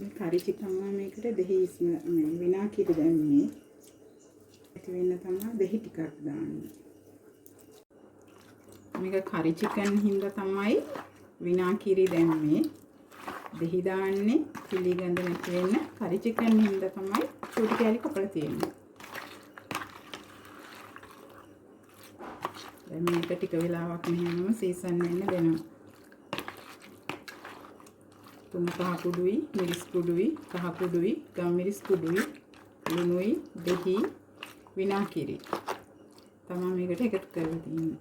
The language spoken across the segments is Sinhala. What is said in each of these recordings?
මේ කරි චිකන් මේකට දෙහි විනාකිරි දැම්මේ. ඒක වෙන්න තමයි දෙහි ටිකක් දාන්නේ. මේක කරි චිකන් හින්දා තමයි විනාකිරි දැම්මේ. දෙහි දාන්නේ පිළිගඳ නැති වෙන්න. කරි චිකන් හින්දා තමයි චූටි කෑලි කපලා තියෙන්නේ. දැන් මේක ටික වෙලාවක් මෙහෙම සීසන් වෙන්න දෙනවා. තුන් පහ කුඩුයි, මිරිස් කුඩුයි, කහ කුඩුයි, ගම් මිරිස් කුඩුයි, ලුණුයි, දෙහි, විනාකිරි. තමයි මේකට එකතු කරලා තියෙන්නේ.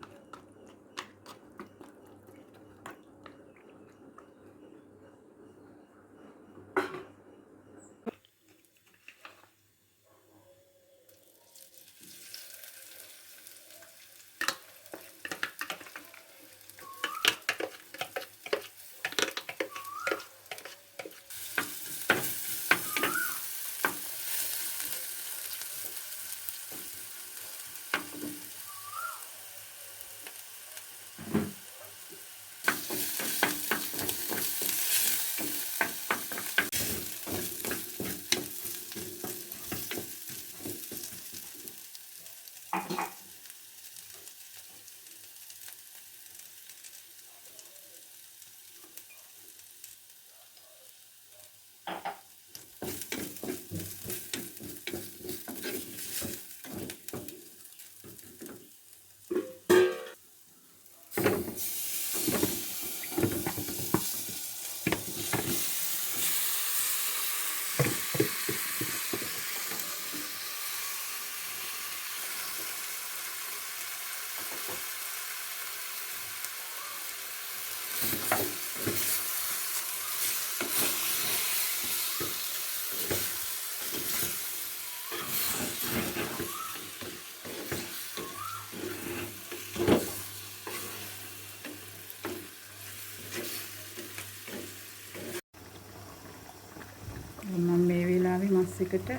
මම මේ වෙලාවේ මස් එකට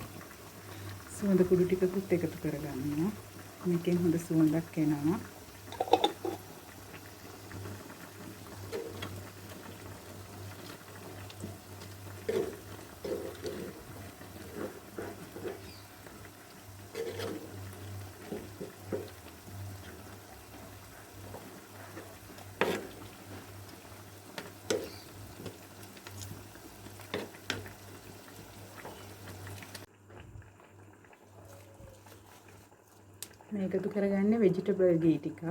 සුවඳ කුඩු ටිකකුත් එකතු කරගන්නවා. මේකෙන් හොඳ සුවඳක් එනවා. මේ එකතු කරගන්නේ vegetable ghee ටිකක්.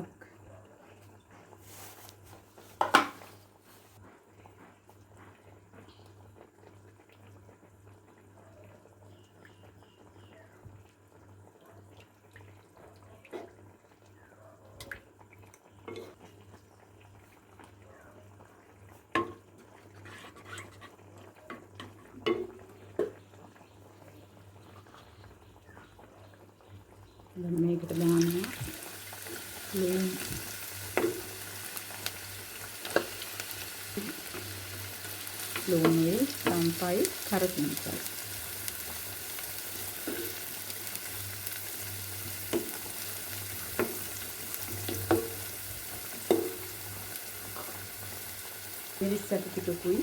දැන් මේකට දානවා ලුණුයි, සම්පයි, කරපිංචයි. මිරිස් සැප ටිකකුයි,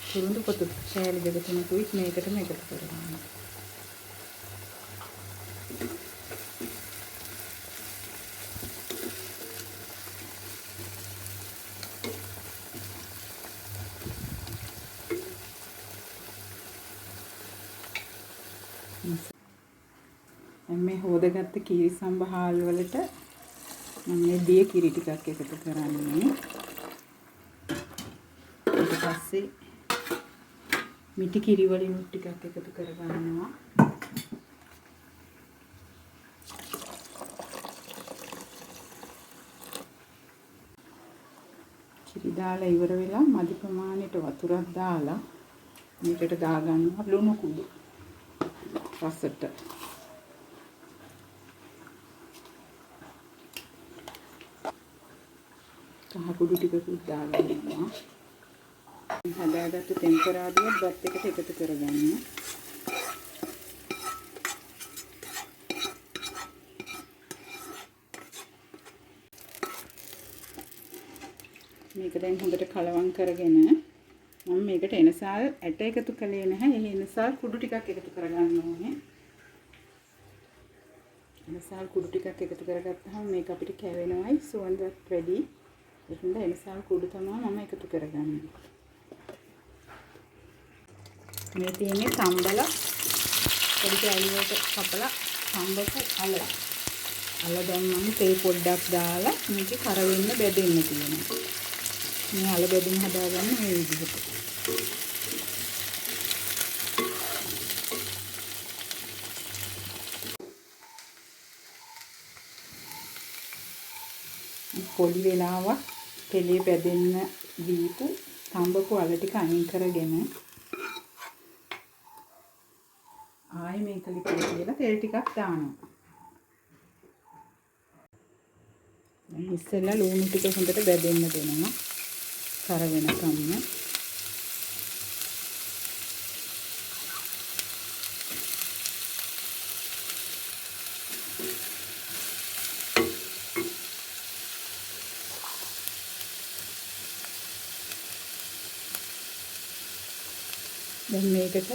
කුරුඳු පොතු කෑලි දෙක තුනකුයි මේකටම එකතු කරගන්නවා. මේ හොදගත්ත කීරි සම්බහාල් වලට මම මේ දිය කිරි ටිකක් එකතු කරන්නේ. ඊට පස්සේ මිටි කිරි වලින් ටිකක් එකතු කරගන්නවා. කිරි දාලා ඉවර වෙලා මදි ප්‍රමාණයට වතුරක් දාලා මේකට දාගන්නවා ලුණු කුඩු රසට. කහ කුඩු ටිකකුත් දාගන්නවා. හදාගත්තු ටෙම්පරාදුව බත් එකට එකතු කරගන්න. මේක දැන් හොඳට කලවම් කරගෙන මම මේකට එනසාල් ඇට එකතු කළේ නැහැ. ඒ එනසාල් කුඩු ටිකක් එකතු කරගන්න ඕනේ. එනසාල් කුඩු ටිකක් එකතු කරගත්තාම මේක අපිට කැවෙනවයි සුවඳත් වැඩි. ඒකින්ද එනසාල් කුඩු තමයි මම එකතු කරගන්නේ. මේ තියෙන්නේ තම්බල පොඩි කැලි වලට කපලා තම්බපු අල. අල දැන් මම තේ පොඩ්ඩක් දාලා මේක කර වෙන්න බෙදෙන්න තියෙනවා. මේ අල බෙදින් හදාගන්න මේ විදිහට. පොඩි වෙලාවක් තෙලේ බෙදෙන්න දීපු තම්බපු අල ටික අයින් කරගෙන ආයෙ මේක ලිපේ කියලා තෙල් ටිකක් දානවා. දැන් ඉස්සෙල්ලා ලුණු ටික හොඳට බෙදෙන්න දෙනවා. කර වෙනකම්ම. දැන් මේකට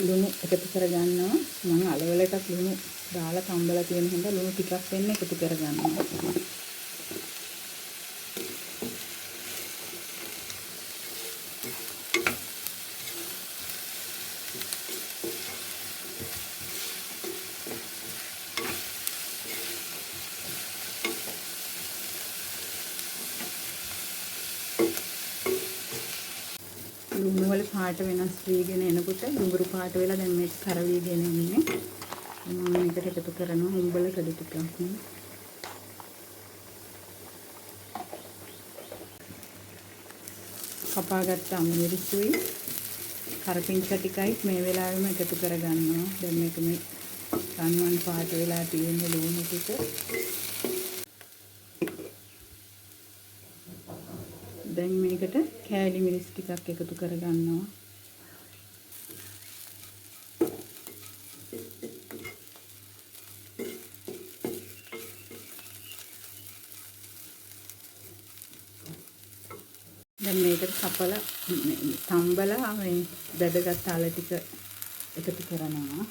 ලුණු එකතු කරගන්නවා. මම අලවලටත් ලුණු දාලා තම්බලා තියෙන හින්දා ලුණු ටිකක් වෙන්න එකතු කරගන්නවා. ලුණු වල පාට වෙනස් වීගෙන එනකොට දුඹුරු පාට වෙලා දැන් මේක කරවීගෙන ඉන්නේ. මම මේකට එකතු කරනවා උඹල කඩ ටිකක්. කපාගත්ත අමුමිරිසුයි කරපිංච ටිකයි මේ වෙලාවෙම එකතු කරගන්නවා. දැන් මේක මේ රන්වන් පාට වෙලා තියෙන ලුණු ටික. දැන් මේකට කෑලි මිරිස් ටිකක් එකතු කරගන්නවා. දැන් මේකට කපලා තම්බලා මේ බෙදගත් අල ටික එකතු කරනවා.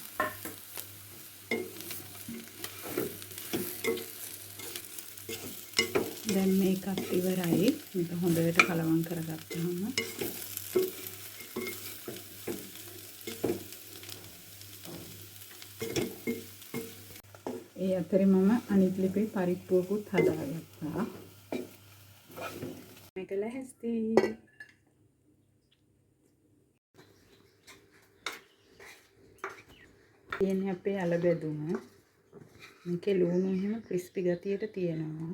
දැන් මේකත් ඉවරයි. මේක හොඳට කලවම් කරගත්තාම ඒ අතරේ මම අනිත් ලිපේ පරිප්පුවකුත් හදාගත්තා. මේක ලැහැස්ති. තියෙන්නේ අපේ අල බෙදුම. මේකේ ලුණු එහෙම ක්‍රිස්පි ගතියට තියෙනවා.